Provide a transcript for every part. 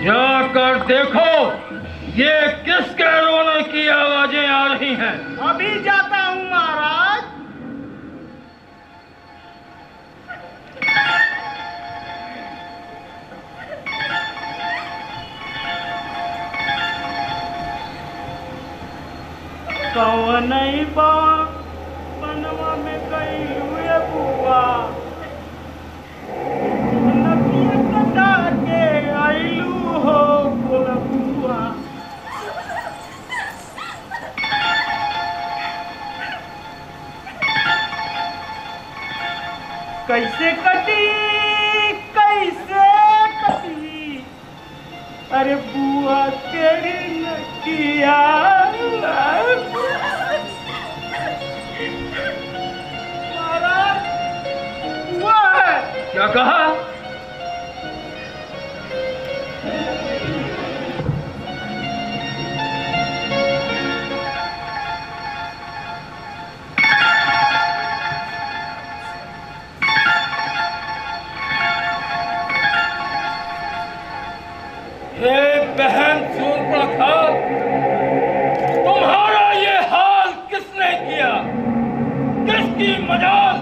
जाकर देखो ये किसके रोने की आवाजें आ रही हैं। अभी जाता हूँ महाराज। कौन नहीं बनवा में गई हुए बुआ, नदिया कटा के आइलू हो बुआ। कैसे कटी अरे बुआ तेरी नकिया। महाराज बुआ है। क्या कहा? हे बहन सूर्पणखा, तुम्हारा ये हाल किसने किया? किसकी मजाल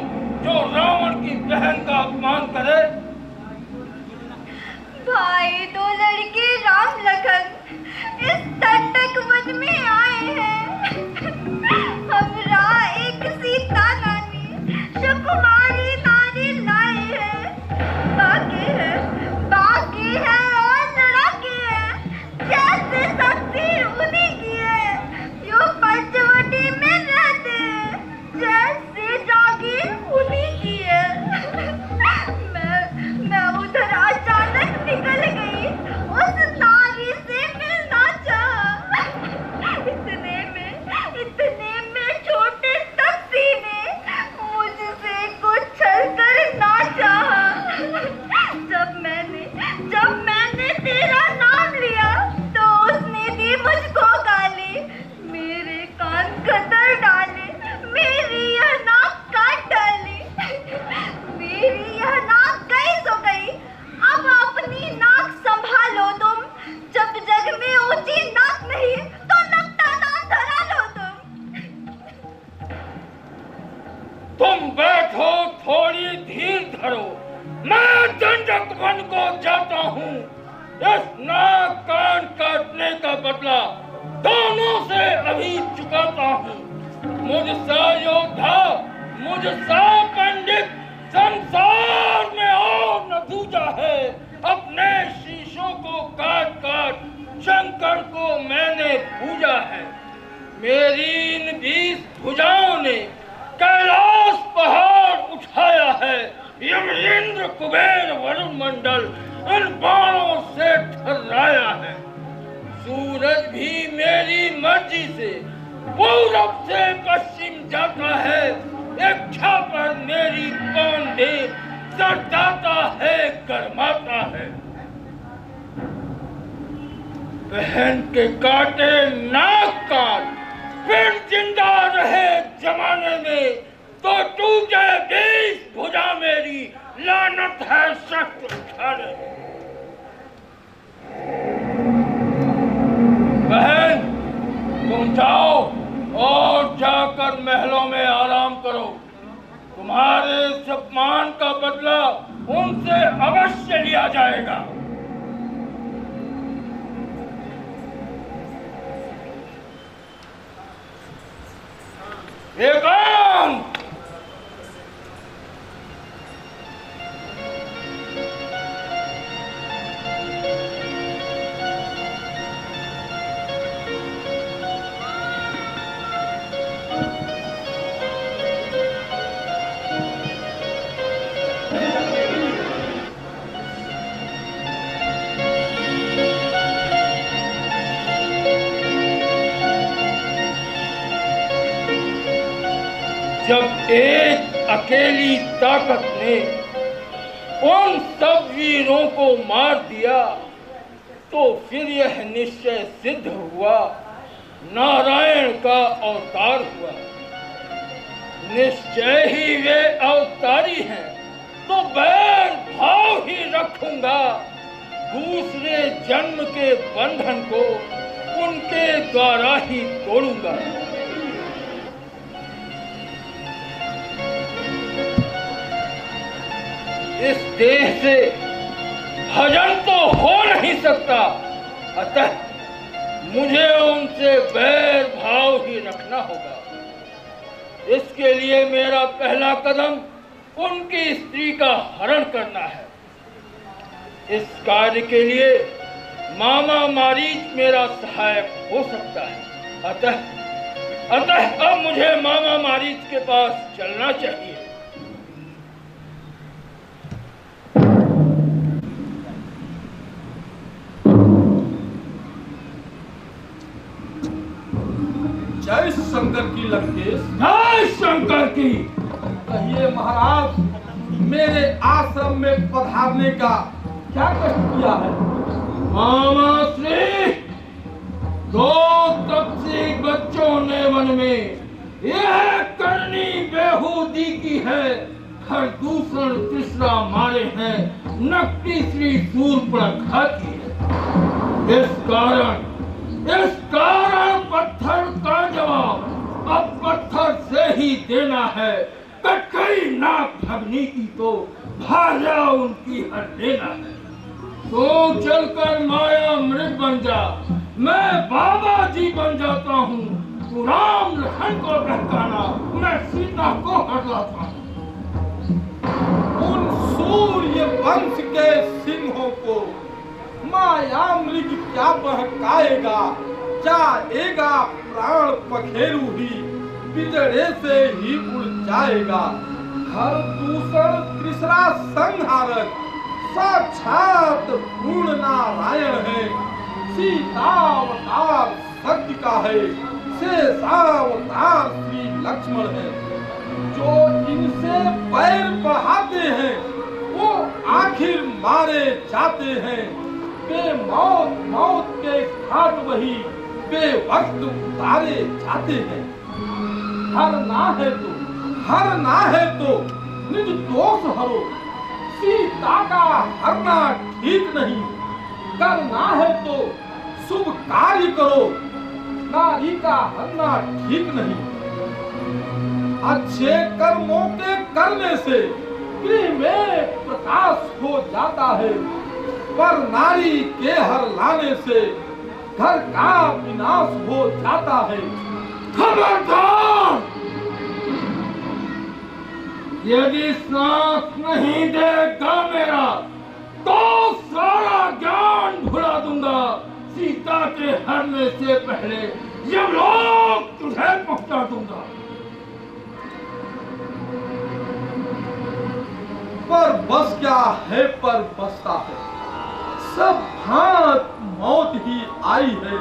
जो रावण की बहन का अपमान करे? भाई दो लड़के राम लखन इस तटक वन में आए हैं। हमरा एक सीता नानी सुकुमारी नानी लाई है। बाकी है और लड़के हैं। जैसे शक्ति उन्हीं की है। यो पंचवटी में रहते हैं। जैसे जागीर उन्हीं की है। मैं उधर अचानक निकल गई। उस नारी से मिलना चाहा। इतने में छोटे तपसी ने मुझसे कुछ छल करना चाहा। जब मैंने तेरा नाम लिया तो उसने दी मुझको गाली। मेरे कान कतर डाले, मेरी यह नाक काट डाली। मेरी यह नाक गई तो गई, अब अपनी नाक संभालो तुम। जब जग में ऊंची नाक नहीं तो नकटा नाम धरा लो तुम बैठो, थोड़ी धीर धरो। मैं दंडक वन को जाता हूँ। इस नाक कान काटने का बदला दोनों से अभी चुकाता हूँ। मुझसा योद्धा, मुझसा पंडित संसार में और न दूजा है। अपने शीशों को काट काट शंकर को मैंने पूजा है। मेरी इन 20 भुजाओं ने कैलाश पहाड़ उठाया है। यमरेंद्र कुबेर वरुण मंडल इन बाणों से ठर्राया है। सूरज भी मेरी मर्जी से पूरब से पश्चिम जाता है। इच्छा पर मेरी पवन देव सरदाता है, गरमाता है। बहन के काटे नाक काट, फिर जिंदा रहे जमाने में तो टूटे 20 भुजा मेरी। लानत है शस्त्र उठाने। बहन तुम जाओ और जाकर महलों में आराम करो। तुम्हारे अपमान का बदला उनसे अवश्य लिया जाएगा। एकांत जब एक अकेली ताकत ने उन सब वीरों को मार दिया तो फिर यह निश्चय सिद्ध हुआ नारायण का अवतार हुआ। निश्चय ही वे अवतारी हैं तो बैर भाव ही रखूंगा। दूसरे जन्म के बंधन को उनके द्वारा ही तोड़ूंगा। इस देह से भजन तो हो नहीं सकता, अतः मुझे उनसे बैर भाव ही रखना होगा। इसके लिए मेरा पहला कदम उनकी स्त्री का हरण करना है। इस कार्य के लिए मामा मारीच मेरा सहायक हो सकता है। अतः अब मुझे मामा मारीच के पास चलना चाहिए। जय शंकर की लंकेश। जय शंकर की। कहिए महाराज, मेरे आश्रम में पधारने का क्या कष्ट किया है? मामा श्री, दो तपसी बच्चों ने वन में यह करनी बेहूदी की है। हर दूसर तीसरा मारे हैं, नकटी श्री सूर्पणखा की है। इस कारण पत्थर का जवाब अब पत्थर से ही देना है। कटकई नाक भगनी की तो भाजा उनकी हर लेना है। तो चलकर माया मृग बन जा, मैं बाबा जी बन जाता हूँ। तू राम लखन को बहकाना, मैं सीता को हर लाता हूँ। उन सूर्य वंश के सिंहों को माया मृग क्या बहकाएगा? जाएगा प्राण पखेरु ही, पिजड़े से ही उड़ जाएगा। हर दूषण तीसरा संहारक साक्षात पूर्ण नारायण है। सीतावतार सत्य का है, शेषावतार श्री लक्ष्मण है। जो इनसे पैर बढ़ाते हैं वो आखिर मारे जाते हैं। मौत के घाट वही बेवक्त उतारे जाते हैं। हरना है तो निज दोष हरो। सीता का हरना ठीक नहीं, करना है तो शुभ कार्य करो। नारी का हरना ठीक नहीं। अच्छे कर्मों के करने से गृह में प्रकाश हो जाता है, पर नारी के हर लाने से घर का विनाश हो जाता है। खबरदार! यदि साथ नहीं देगा मेरा तो सारा ज्ञान भुला दूंगा। सीता के हरने से पहले यमलोक तुझे पहुंचा दूंगा। पर बस क्या है, पर बसता है। सब भांत मौत ही आई है।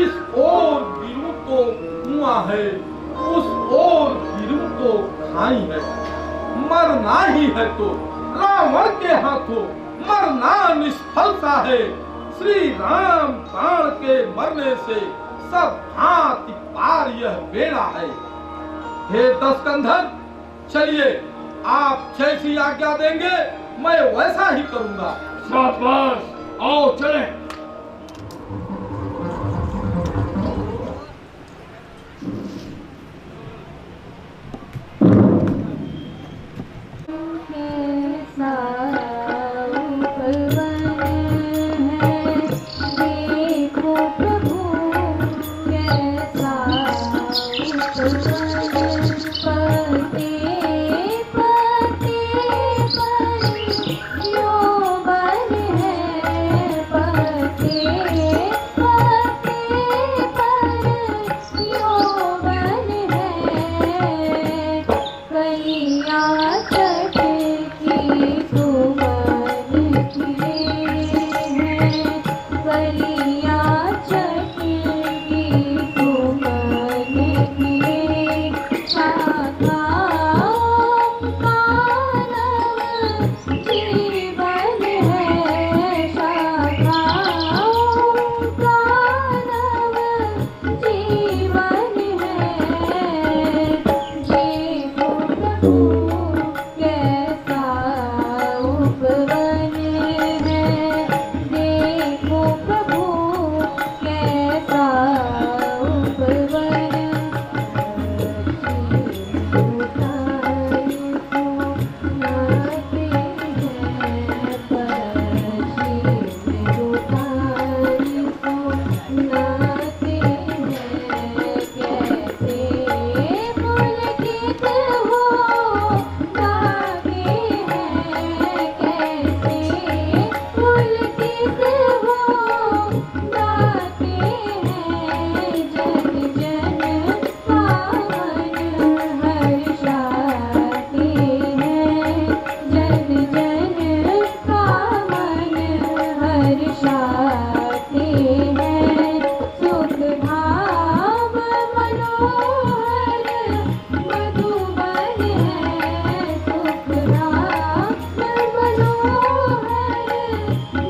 इस ओर गिरूं तो कुआं है, उस ओर गिरूं तो खाई है। मरना ही है तो रावण के हाथों मरना निष्फलता है। श्री राम प्राण के मरने से सब भांति पार यह बेड़ा है। हे दशकंधर, चलिए, आप जैसी आज्ञा देंगे मैं वैसा ही करूंगा। शाबाश, आओ चलें। पते पते यो बन है। बरसाते हैं सुख धाम मनोहर मधुबन है सुख धाम मनोहर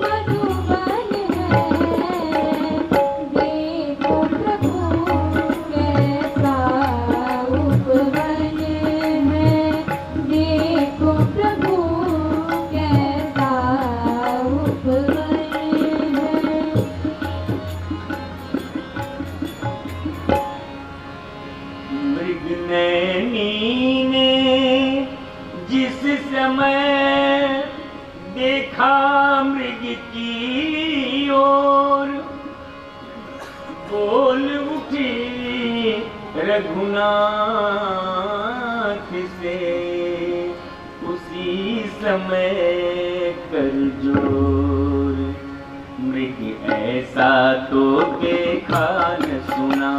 मधुबन है देखो प्रभु कैसा उपवन है देखो प्रभु कैसा उपवन है। मृगनयनी ने जिस समय देखा मृग की ओर बोल उठी रघुनाथ से उसी समय कर जोर मृग ऐसा तो देखा न सुना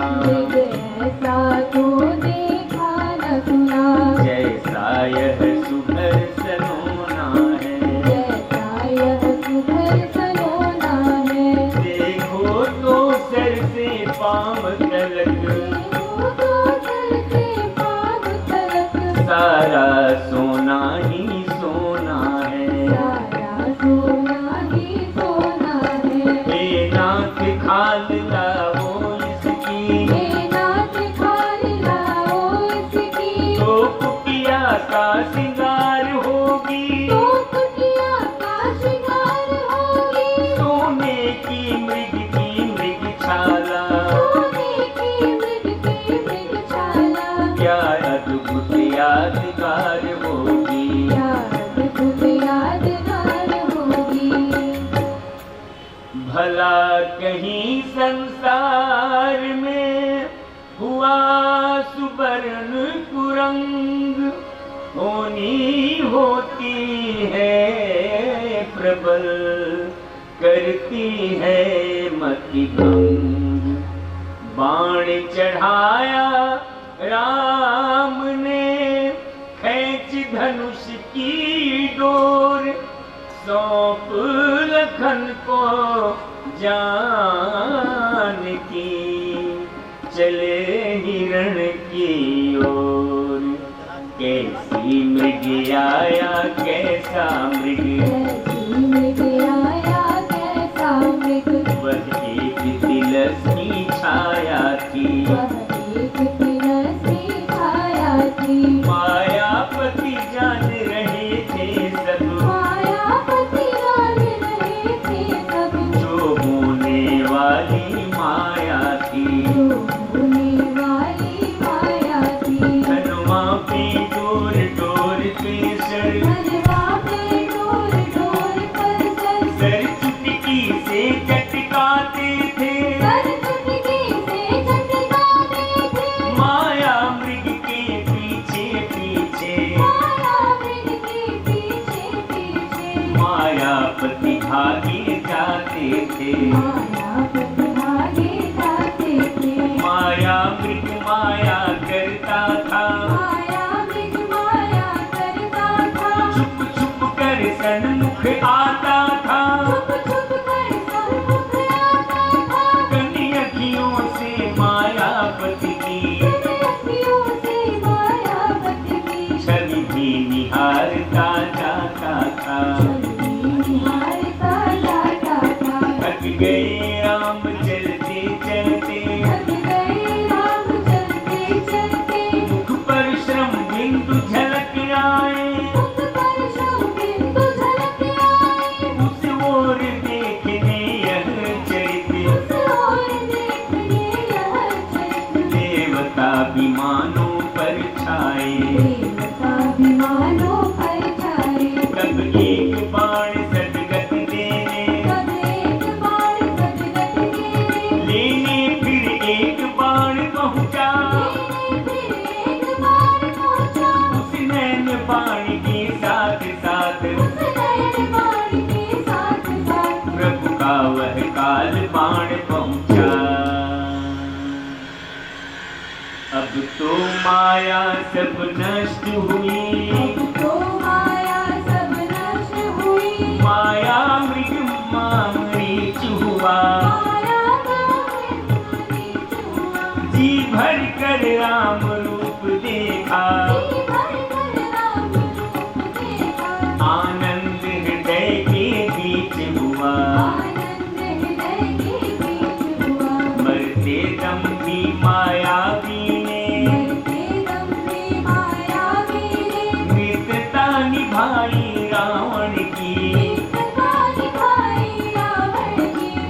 ऐसा तो देखा न सुना जैसा यह सुघर सलोना है जैसा यह सुघर सलोना है देखो तो सर से पाँव तलक देखो तो सर से पाँव तलक सारा सोना ही सोना है सारा सोना ही सोना है हे नाथ खाल लाओ इसकी हे नाथ खाल लाओ इसकी तो कुटिया का सिंगार होगी तो कुटिया का शिकार होगी सोने की मृगछाला सोने की मृगछाला क्या अद्भुत यादगार होगी याद खुद यादगार होगी भला कहीं संसार में हुआ सुवर्ण कुरंग होनी होती है प्रबल करती है मति भंग बाण चढ़ाया राम ने खींच धनुष की डोर सौंप लखन को जानकी चले हिरण की ओर कैसी मृग आया कैसा मृग कैसी मृग आया कैसा मृग वह एक तिलस की छाया थी वह एक तिलसी छाया थी मायापति जान रहे थे सब मायापति जान रहे थे सब जो होने वाली माया थी जो होने वाली माया थी हनुमा पे डोर डोर पे सर हलवा पे डोर डोर पर सर चुटकी से चटकाते थे सर चुटकी से झटकाते थे माया मृग के पीछे पीछे माया मृग के पीछे पीछे मायापति भागे जाते थे मायापति भागे जाते थे माया मृग माया करता था माया मृग माया करता था छुप छुप कर सन्मुख आता था छुप छुप कर सम्मुख आता था कनी अखियों से मायापति की अखियों से मायापति की छवि भी निहारता जाता था निहारता जाता था थक गए राम चलते चलते थक गए राम चलते चलते मुख पर श्रम बिंदु झलक आए मुख पर श्रम बिंदु झलक आए उस ओर देखने यह चरित्र उस ओर देखने यह चरित्र देवता विमानों पर छाए देवता विमानों पर छाए तब एक बाण सदगत देने तब एक बाण सदगत देने लेने फिर एक बाण पहुंचा फिर एक बाण पहुंचा उस नैन बाण के साथ साथ उस नैन बाण के साथ साथ प्रभु का वह काल बाण पहुंचा अब तो माया सब नष्ट हुई तो माया सब नष्ट हुई माया मृग मामरी हुआ, जी भर कर राम रूप देखा, आनंद हृदय के बीच हुआ, मरते दम भी मायावी ने मित्रता निभाई रावण की।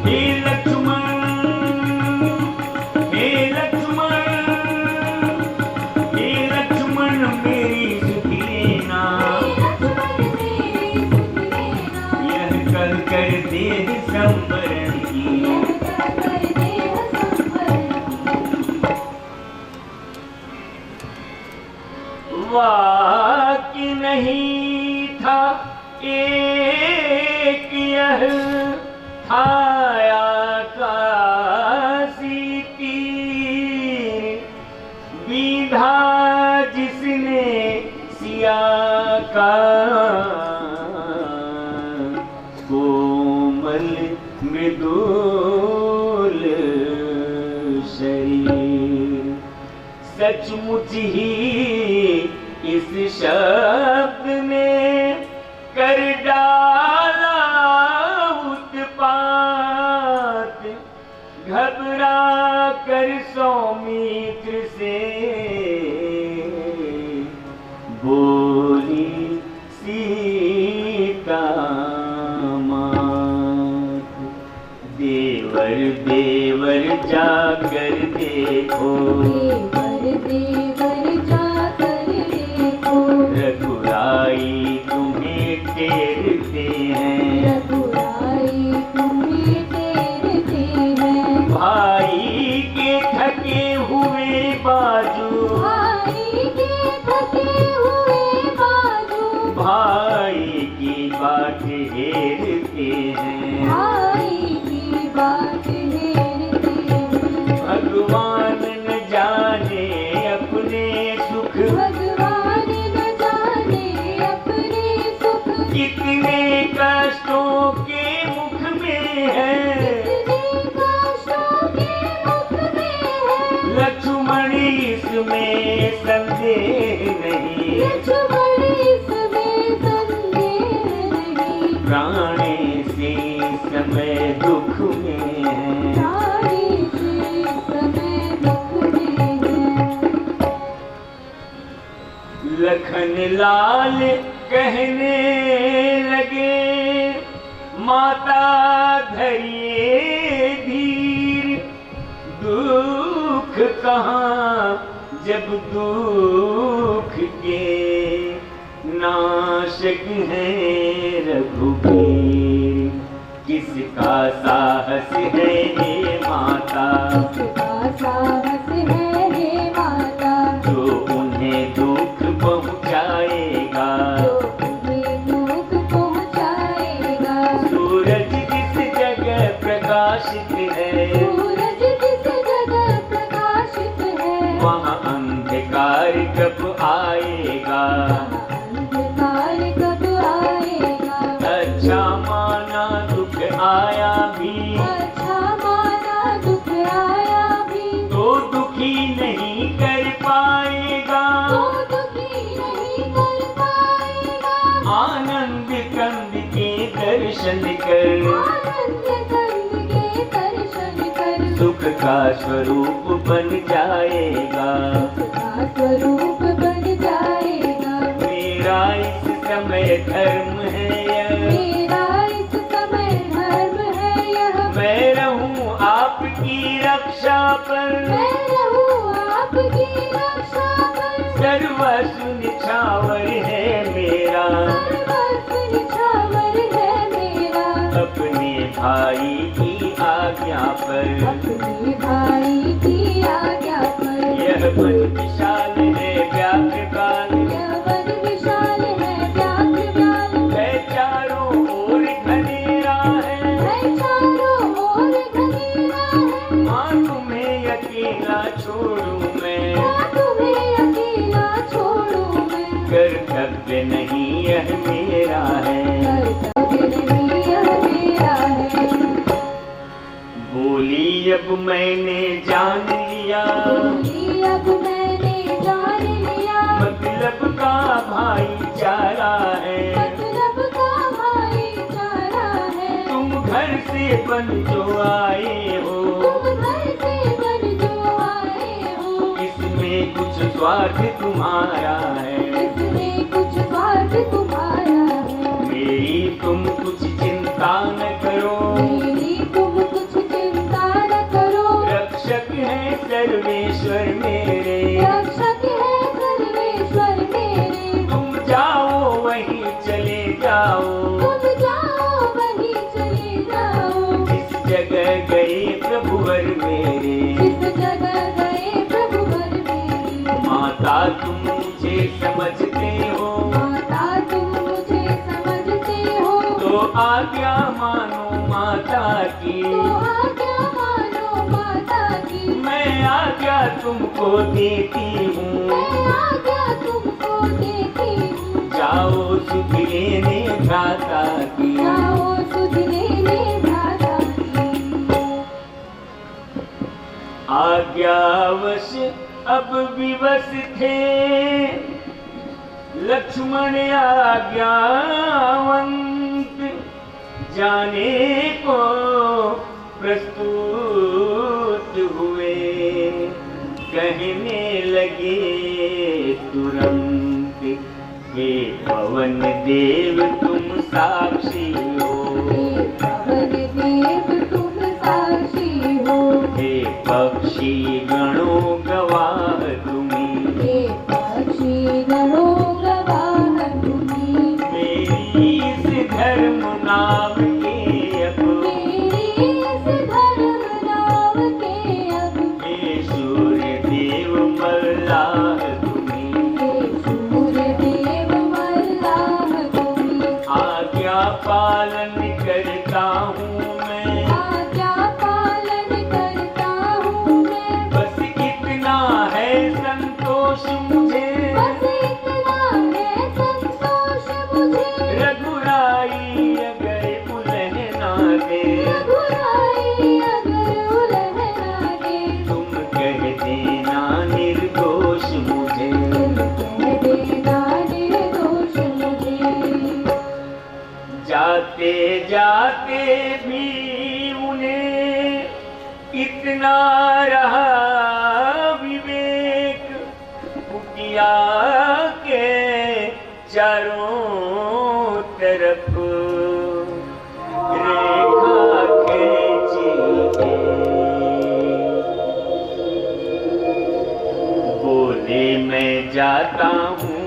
हे लक्ष्मण, हे लक्ष्मण, हे लक्ष्मण मेरी सुध लेना, यह कर कर देह संवरण की। वाक्य नहीं था एक यह आया काशी तीर, विधा जिसने सिया का कोमल मृदुल शरीर, सचमुच ही इस शब्द ने कर डाला उत्पात, घबरा कर सौमित्र से बोली सीता मात। देवर देवर जाकर देखो, रघुराई तुम्हें टेरते हैं, भाई के थके हुए बाजू, भाई की बाट हेरते हैं, भगवान न जाने अपने सुख, कितने कष्टों के मुख में है, लक्ष्मण इसमें संदेह नहीं, प्राणे से समय दुख में है। लखन लाल कहने लगे, माता धरिए धीर, दुख कहाँ जब दुख के नाशक है रघुवीर। किसका साहस है हे माता, जो उन्हें दुख पहुँचाएगा, सूरज जिस जगह प्रकाशित है, वहाँ अंधकार कब आएगा। अच्छा माना दुख आया भी, तो दुखी नहीं कर पाएगा। आनंद कंद के दर्शन कर, सुख का स्वरूप बन जाएगा। मेरा इस समय धर्म है यह, मैं रहूं आपकी रक्षा पर, सर्वस्व निछावर है मेरा। अपने भाई की आज्ञा पर, यह मन विशाल है व्याघ्र काल, है चारों ओर घनेरा है, माँ तुम्हें अकेला छोड़ूं मैं, कर्तव्य नहीं यह मेरा है। बोली अब मैंने जान लिया, बोली अब मैंने जान लिया, मतलब का भाईचारा है, मतलब का भाईचारा है। तुम घर से बन जो आए हो, तुम घर से बन जो आए हो, इसमें कुछ स्वार्थ तुम्हारा है, इसमें कुछ स्वार्थ तुम्हारा है। मेरी तुम कुछ चिंता न करो, मेरी तुम कुछ चिंता न करो, रक्षक है सर्वेश्वर मेरे, रक्षक है सर्वेश्वर मेरे। तुम जाओ वहीं चले जाओ, तुम जाओ वहीं चले जाओ, जिस जगह गए प्रभुवर मेरे, जिस जगह गए प्रभुवर मेरे। माता तुम मुझे समझते हो, माता तुम मुझे समझते हो, तो आज्ञा मानो माता की, तो आज्ञा मानो माता की। मैं आज्ञा तुमको देती हूँ, मैं आज्ञा तुमको देती हूँ, जाओ सुख लेने भ्राता की। जाओ सुध लेने भ्राता की। आज्ञावश अब विवश थे लक्ष्मण आज्ञावंत, जाने को प्रस्तुत हुए, कहने लगे तुरंत, हे पवन देव तुम साक्षी हो, हे पवन देव तुम साक्षी हो, हे पक्षी गणों गवाह तुम्ही, हे पक्षी गणों गवाह तुम्ही। मेरी इस धर्म नाम के अब, मेरी इस धर्म नाम के अब, हे सूर्य देव मल्लाह तुम्ही, हे सूर्य देव मल्लाह तुम्ही। आज्ञा पालन करता हूँ मैं, आज्ञा पालन करता हूँ मैं, बस इतना है संतोष मुझे, बस इतना है संतोष मुझे। रघुराई अगर उलह ना दे, रघुराई अगर उलह ना दे, तुम कह देना निर्दोष मुझे, कह देना निर्दोष मुझे। जाते जाते भी उन्हें इतना रहा विवेक, कुटिया के चारों तरफ रेखा खींची है। बोले मैं जाता हूँ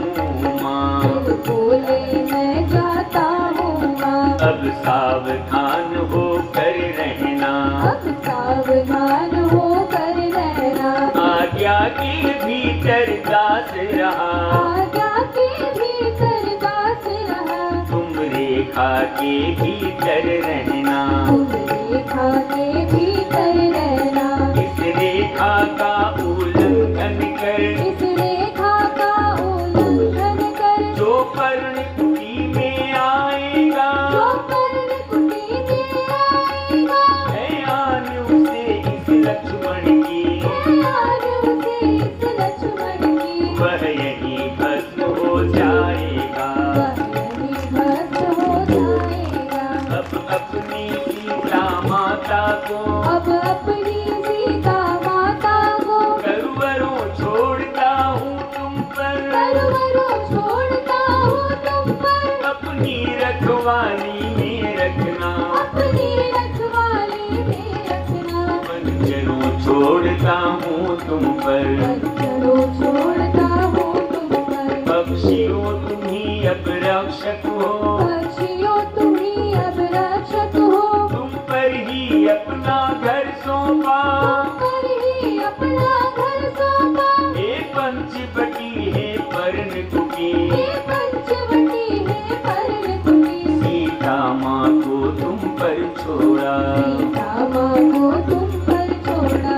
माँ, बोले मैं जाता हूँ माँ, अब सावधान होकर रहना, अब सावधान होकर रहना। आज्ञा के भीतर दास रहा, आज्ञा के भीतर दास रहा, तुम रेखा के भीतर रहना, तुम रेखा के भीतर रहना। इस रेखा का उल्लंघन कर, इस रेखा का उल्लंघन कर, जो पर्णकुटी में आएगा, जो पर्णकुटी में आएगा, है आन उसे इस लक्ष्मण की, है आन उसे इस लक्ष्मण की। वह यही भस्म हो जाएगा, वह यही भस्म हो जाएगा। अब अपनी सीता माता को, अब अपनी सीता माता को, करुवरों छोड़ता हूँ तुम पर, करुवरों छोड़ता हूँ तुम पर, अपनी रखवाली में रखना, अपनी रखवाली में रखना। बंजरों छोड़ता हूँ तुम पर, बंजरों छोड़ता हूँ तुम पर, पक्षियों तुम्ही अब रक्षक हो, पक्षियों तुम्ही अब रक्षक हो, तुम पर ही अपना घर सौंपा, तुम पर ही अपना घर सौंपा। हे पंचवटी हे पर्णकुटी, हे पंचवटी हे पर्णकुटी, सीता माँ को तुम पर छोड़ा, सीता माँ को तुम पर छोड़ा।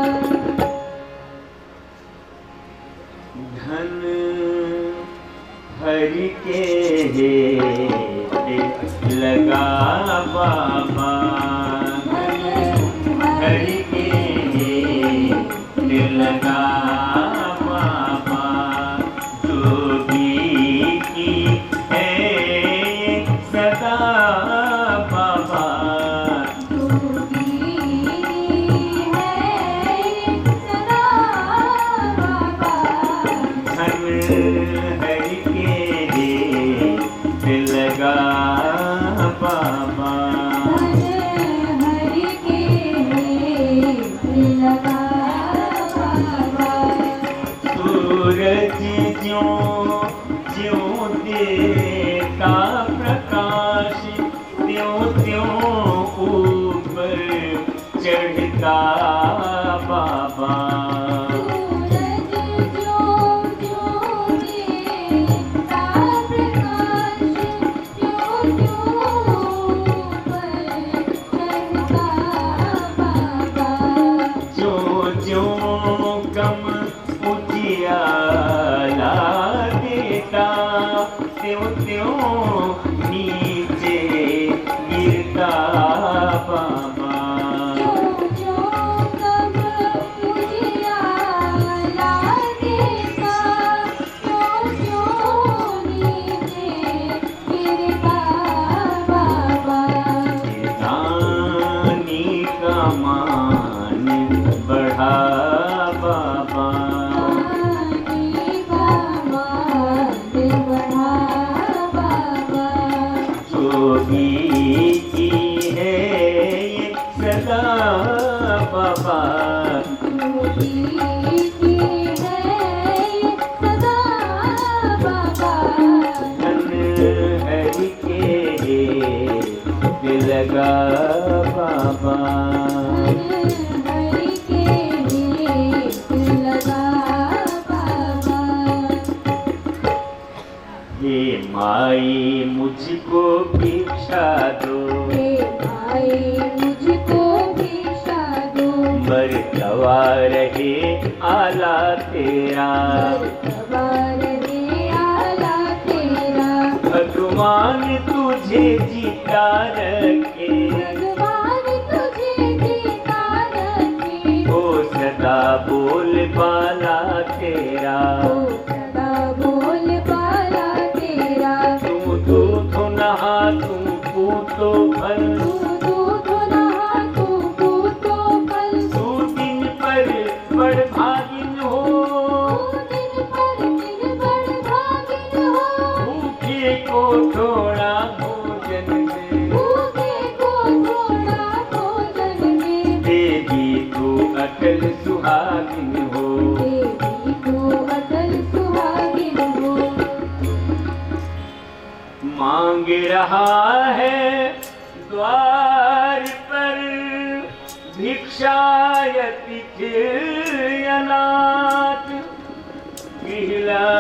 चढ़ता बाबा। नीचे गिरता बाबा। दानी का मान बढ़ा बाबा। की है ये सदा बाबा। धन हरि के दिल लगा बाबा। हे माई मुझको भिक्षा दो, मरतबा रहे आला तेरा। भगवान तुझे जीता रखे, ओ सदा बोल बाला तेरा। तू दूध नहा तू पूतो फल, तू दिन पर बड़ भागिन हो। भूखे को थोड़ा भोजन दे, देवी तू अटल सुहागिन हो। मांग रहा है द्वार पर भिक्षायति अनाथ। गृहलक्ष्मी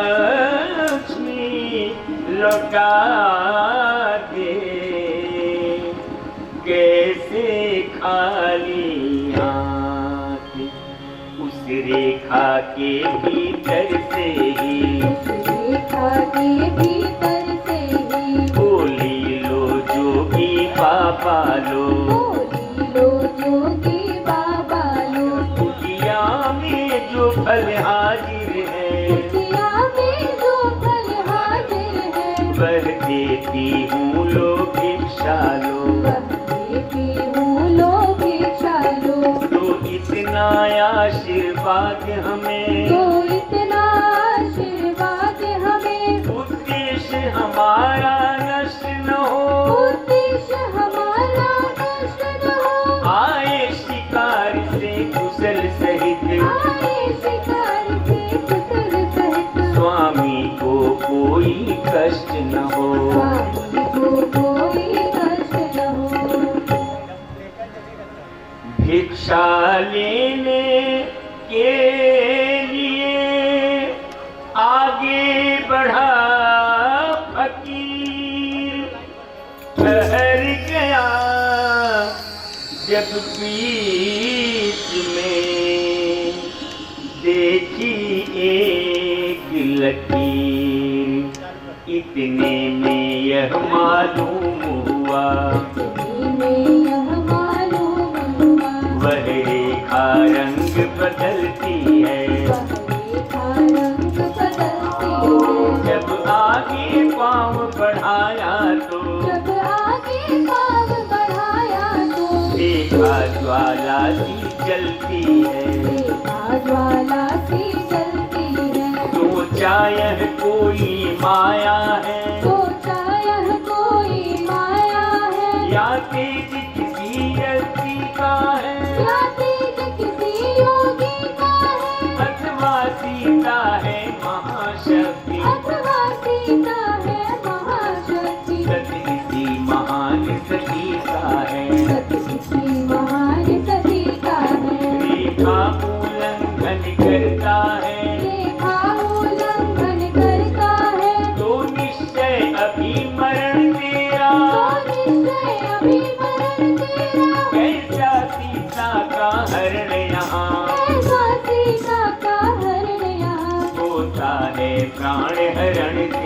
लौटा दे, कैसे खाली हाथ। उस रेखा के भीतर से ही बोली लो जोगी बाबा लो। कुटिया में जो फल हाजिर है, वह देती हूँ लो भिक्षा लो। तो इतना आशीर्वाद हमें, उद्देश्य हमारा नष्ट न हो। आए शिकार से कुशल सहित, स्वामी को कोई कष्ट न हो। भिक्षा लेने के लिए आगे बढ़ा फकीर। ठहर गया जब बीच में, देखी एक लकीर। इतने में यह मालूम हुआ, वह रेखा रंग बदलती है। जब आगे पाँव बढ़ाया तो देखा ज्वाला सी जलती है। सोचा यह कोई माया है, या तेज किसी व्यक्ति का है, अथवा सीता है महाशक्ति। सत किसी महान सती का है।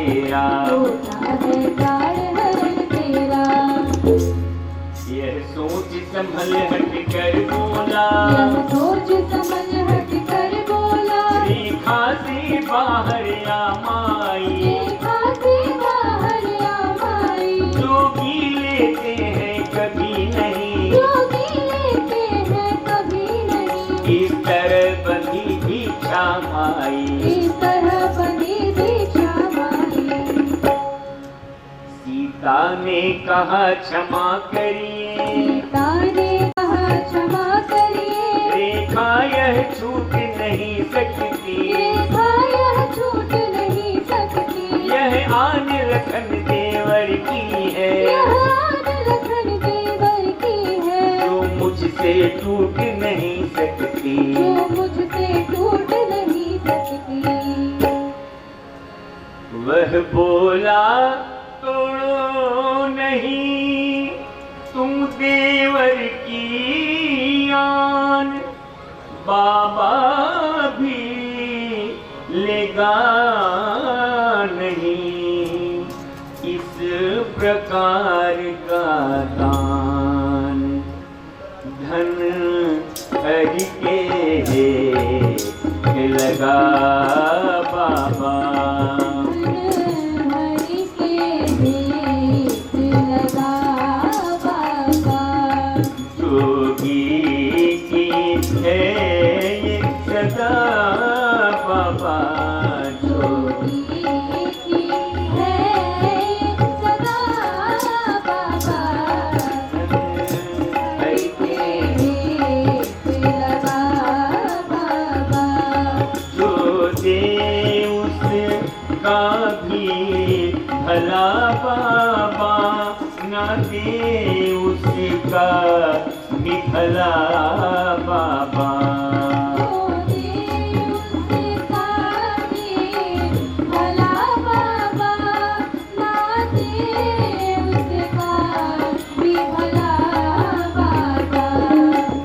तेरा, होता है प्राण हरण तेरा। यह सोच संभल हट कर बोला, यह सोच समझ हट कर बोला, रेखा से बाहर आ माई, रेखा से बाहर आ माई। जोगी लेते हैं कभी नहीं, योगी लेते हैं कभी नहीं, इस तरह बंधी भिक्षा माई, इस तरह बनी दीक्षा माई। सीता ने कहा क्षमा करिए, सीता ने कहा क्षमा करिए, रेखा यह छूट नहीं सकती, रेखा यह छूट नहीं सकती। यह आन लखन देवर की है, यह आन लखन देवर की है, जो मुझसे टूट नहीं सकती। जो मुझसे टूट नहीं सकती। वह बोला तोड़ो नहीं तुम देवर की आन, बाबा भी लेगा नहीं इस प्रकार का दान। धन हरि के लगा बाबा, हरि के भेंट लगा बाबा। जोगी की है ये सदा बाबा, जोगी की है सदा बाबा। हरि के भेंट लगा बाबा। जो दे उसका भी भला बाबा, ना दे उसका भी भला बाबा।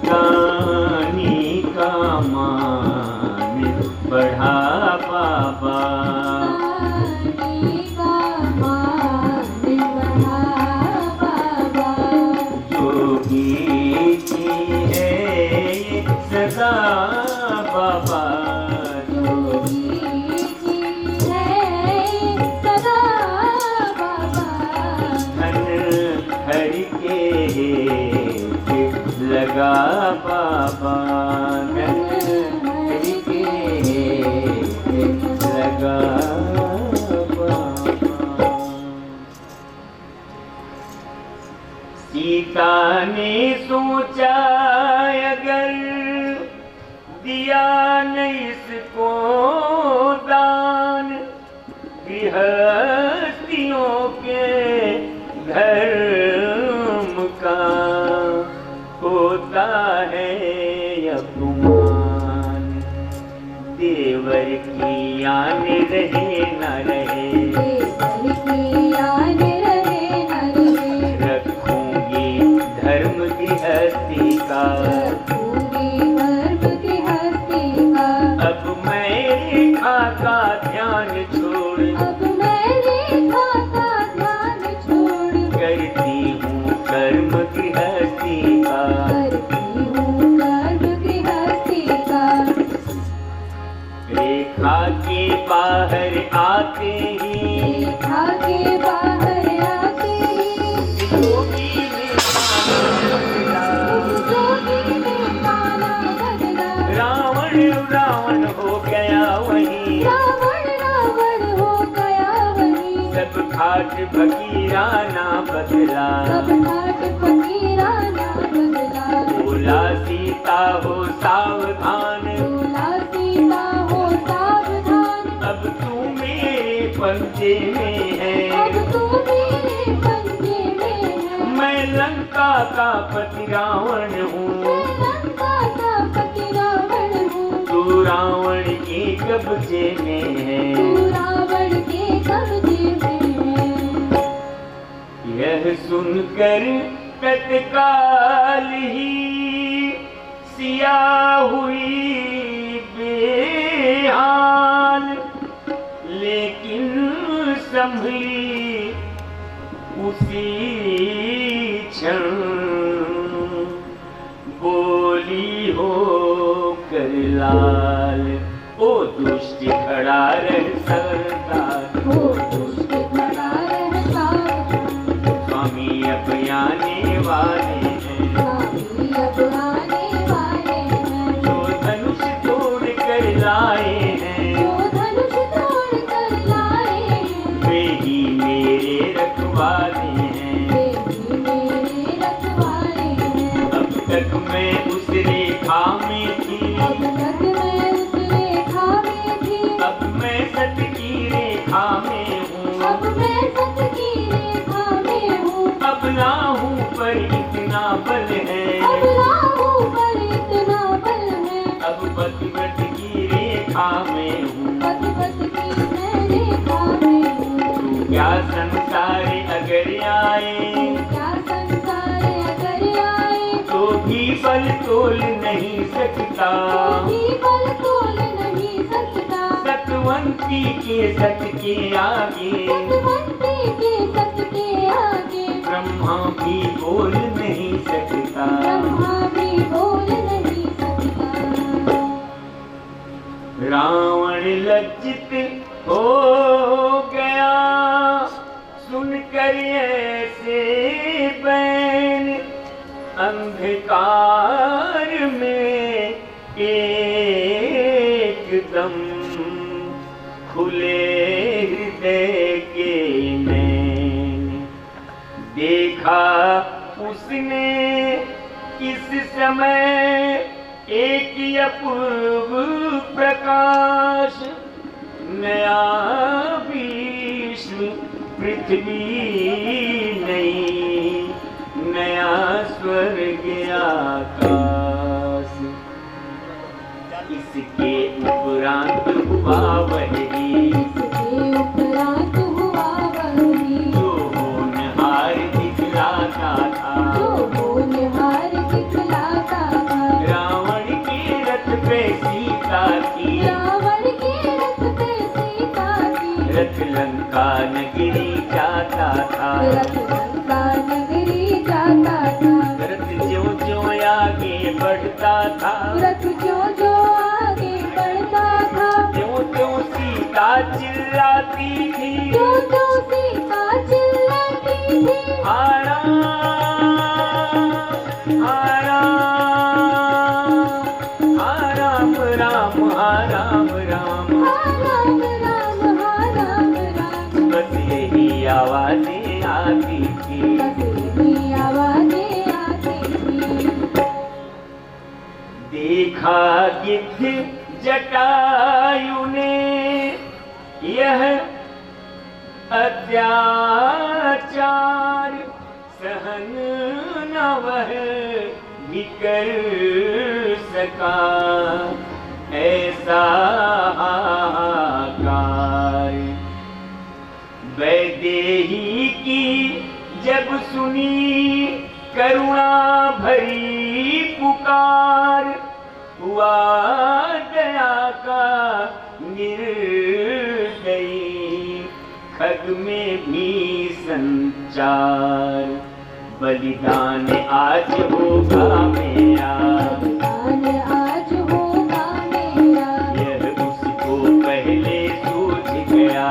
दानी का मान बढ़ा बाबा, जोगी की है ये सदा बाबा, धन हरि के लगा बाबा, धन हरि के लगा बाबा। सीता ने सोचा अगर दिया न इसको दान, गृहस्थियों के धर्म का होता है अपमान। देवर की आन रहे न रहे, रखूंगी धर्म गृहस्थी का। अब मैं रेखा का ध्यान छोड़, करती हूँ कर्म गृहस्थी का। रेखा के बाहर आते ही जोगी ने ताना बदला, रावण रावण हो गया वहीं, सब घाट फकीरा ना बदला। बोला सीता हो सावधान, अब तू मेरे पंजे में है, मैं लंका का पति रावण हूँ, तू रावण के कब्जे में है। यह सुनकर तत्काल ही सिया हुई बेहाल, लेकिन संभली उसी क्षण बोली हो कर लाल, ओ दुष्ट खड़ा रह सरदार, ओ दुष्ट खड़ा रहता, स्वामी अब आने वाले हैं, स्वामी अब आने वाले हैं, जो धनुष तोड़ कर लाए हैं, जो धनुष तोड़ कर लाए हैं, वे ही मेरे रखवाले हैं। वे भी मेरे रखवाले हैं। अब तक मैं उस रेखा में थी, अब तक मैं उस रेखा में थी, अब मैं सत की रेखा में हूँ, अब मैं सत की रेखा में हूँ, अब ना हूँ पर इतना बल है, अब राहों पर इतना बल है, अब बद की रेखा में हूँ। बद बद की मैं रेखा में हूँ। तू क्या संसार अगर आए, क्या संसार अगर आए, तो भी बल तोल नहीं सकता, भी बल तोल नहीं सकता, सतवंती के सत के आगे, सतवंती के सत के आगे, ब्रह्मा भी बोल नहीं सकता। ब्रह्मा भी बोल नहीं सकता। रावण लज्जित हो गया सुनकर ऐसे बैन, अंधकार में एकदम खुले हृदय के नैन। देखा उसने इस समय एक अपूर्व प्रकाश, नया विश्व पृथ्वी नई, नया स्वर्ग आकाश। इसके उपरांत हुआ वही, इसके उपरांत हुआ वही, जो होनहार दिखलाता था, जो होनहार दिखलाता था। रावण के रथ पे सीता थी, रावण के रथ पे सीता थी, रथ लंका नगरी जाता था, रथ लंका नगरी जाता था। रथ ज्यों ज्यों आगे बढ़ता था, रथ जो आगे बढ़ता था, त्यों त्यों सीता चिल्लाती थी, जो सीता चिल्लाती थी। हारा हारा राम राम राम राम, हा राम राम, हा राम राम, बस यही आवाजें आती थी। बस यही आवाजें आती थी। देखा गिद्ध जटायु ने यह अत्याचार, सहन न वह भी कर सका ऐसा हाहाकार। वैदेही की जब सुनी करुणा भरी पुकार, हुआ दया का निर्दयी, खग में भी संचार। बलिदान आज होगा मेरा, बलिदान आज होगा मेरा, यह उसको पहले सूझ गया,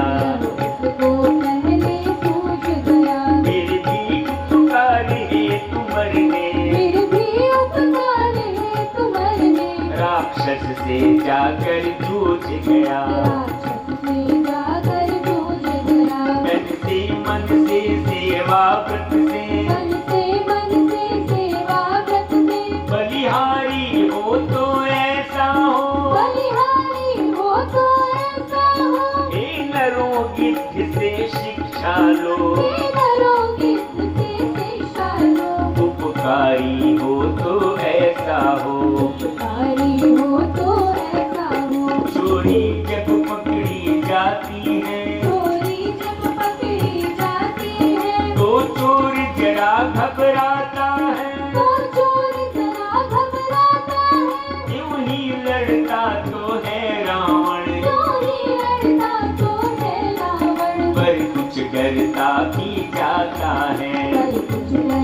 उसको पहले सूझ गया। फिर भी उपकार है तुमरने, फिर भी उपकार है तुम्हारे, राक्षस से जाकर जूझ गया, राक्षस से जाकर जूझ गया। मन से सेवा व्रत से, मन से सेवा व्रत से, बलिहारी हो तो ऐसा हो, बलिहारी हो तो ऐसा हो। हे नरों गिद्ध से शिक्षा लो, हे नरों गिद्ध से शिक्षा लो, उपकारी हो तो ऐसा हो, उपकारी हो तो ऐसा हो। चोरी जब पकड़ी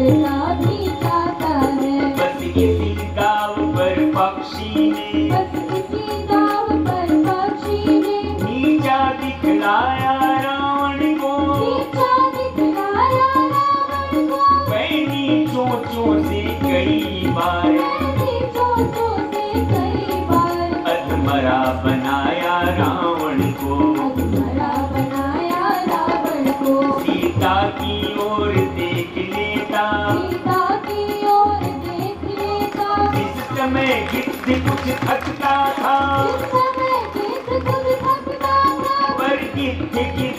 करना भी चाहता है। बस किसी दाव पर पक्षी ने, बस किसी दाव पर पक्षी ने नीचा दिखलाया रावण को, नीचा दिखलाया रावण को। पैनी चोंचों से कई बार, मैंने चोंचों से कई बार अधमरा बनाया रावण को, अधमरा बनाया रावण को। सीता की ओर देख लेता, सीता की ओर देख लेता। इस समय गिद्ध कुछ थकता था, इस समय गिद्ध कुछ थकता था। पर गिद्ध ही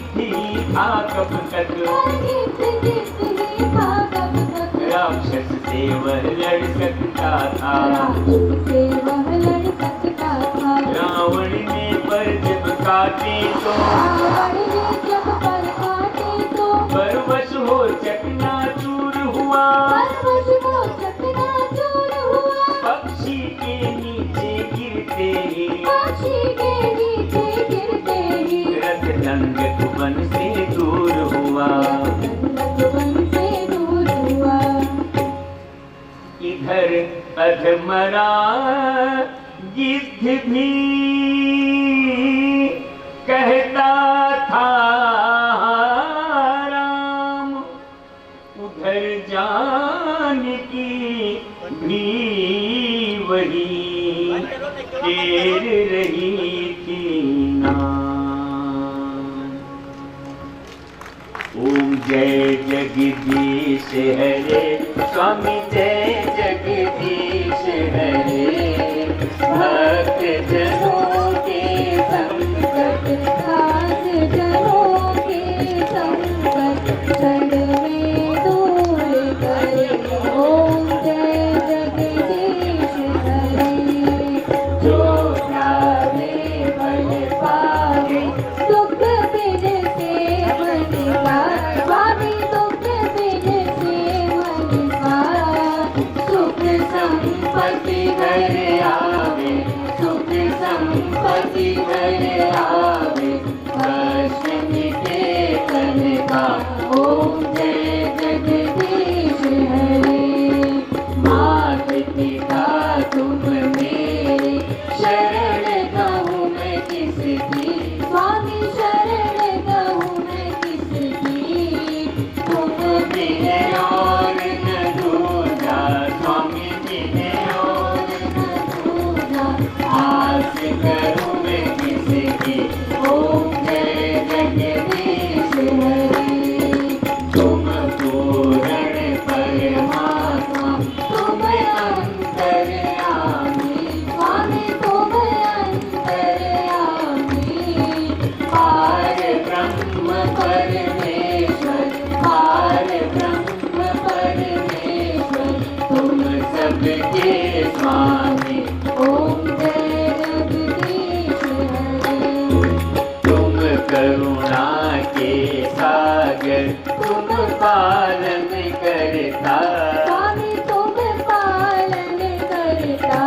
था कब तक, पर गिद्ध ही था कब तक। राक्षस से वह लड़ सकता था, राक्षस से वह लड़ सकता था। रावण ने पर जब काटे तो, रावण ने जब पर काटे तो परवश हो चकनाचूर हुआ, परवश हो चकनाचूर हुआ। पक्षी के नीचे गिरते ही, पक्षी के नीचे गिरते ही रथ दंगक वन से दूर हुआ। वन से दूर हुआ। इधर अधमरा गिद्ध भी कहता था राम, उधर जानकी भी वही टेर रही थी नाम। ओम जय जगदीश हरे, स्वामी जय जगदीश हरे। भक्त जनों के संकट दास जनों के संकट क्षण में दूर करे। ओम जय जगदीश हरे। जो ध्यावे बल पावे, दुख बिन से मन का। स्वामी दुख बिन से मन का। सुख संपत्ति घर आवे, सुख संपत्ति घर आवे। कष्ट मिटे तन का। ओम जय जगदीश हरे। मात पिता तुम मेरे, शरण कहूँ मैं किसकी। स्वामी शरण कहूँ मैं किसकी। तुम बिन और न दूजा, स्वामी बिन और न दूजा। आस करूँ मैं किसकी। ओम जय जगदीश हरे। तुम पूर्ण परमात्मा, तुम अंतर्यामी। स्वामी तुम अंतर्यामी। पार ब्रह्म परमेश्वर, पार ब्रह्म परमेश्वर। तुम सबके स्वामी। ओम जय जगदीश हरे। तुम करुणा के सागर, तुम पालन करता। स्वामी तुम पालन करता।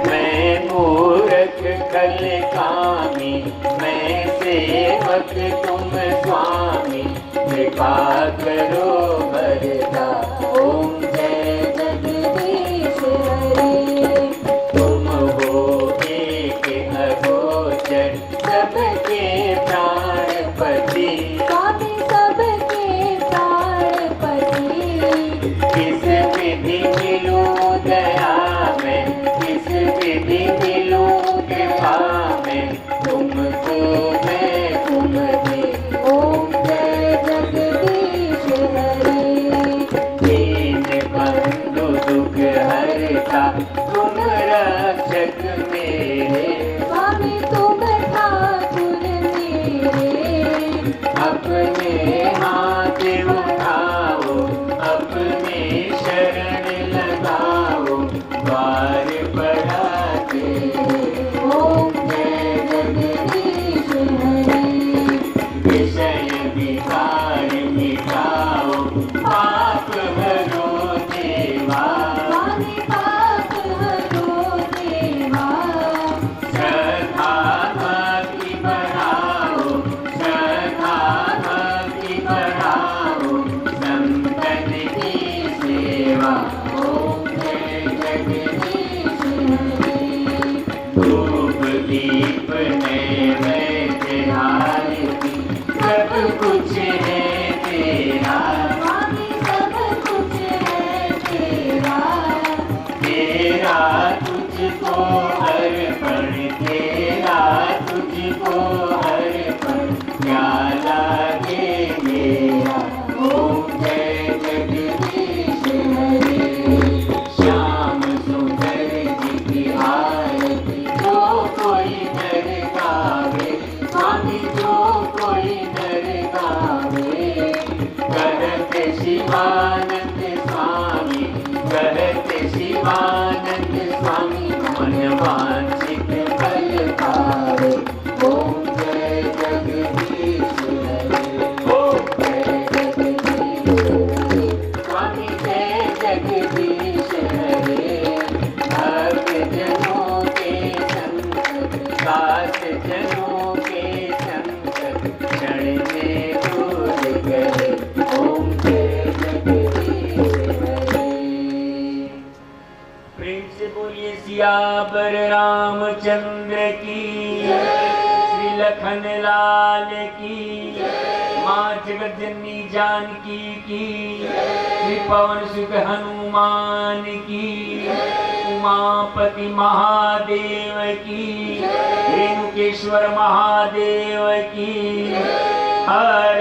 मैं मूर्ख खल कामी, मैं सेवक तुम स्वामी। कृपा करो भरता। ओम जय जगदीश हरे। तुम हो एक अगोचर, सबके प्राणपति। स्वामी सबके प्राणपति। किस विधि मिलूं दया में, किस विधि मिलूं कृपा में। तुमको मैं तुम दे। ओम जय जगदीश हरे। दीन बंधु दुख हरता, तुम रक्षक मेरे। स्वामी तुम ठाकुर मेरे। अपने हाथ उठाओ, अपने शरण लगाओ। द्वार बढ़ाते। ओम जय जगदीश हरे। विषय विकार मिटाओ, पाप हरो देवा। स्वामी पाप हरो देवा। श्रद्धा भक्ति बढ़ाओ, श्रद्धा भक्ति बढ़ाओ। संतन की स्वामी मन वांछित फल पावे। ओम जय जगदीश हरे, ओम जय जगदीश हरे, स्वामी जय जगदीश हरे। भक्त जनों के संकट, दास जनों के संकट, क्षण में दूर करे। ओम जय जगदीश हरे। प्रेम से बोलिए सियावर रामचंद्र की, श्री लखन लाल की, माँ जगत जननी जानकी की, श्री पवन सुत हनुमान की, उमापति महादेव की, रेणुकेश्वर महादेव की। हर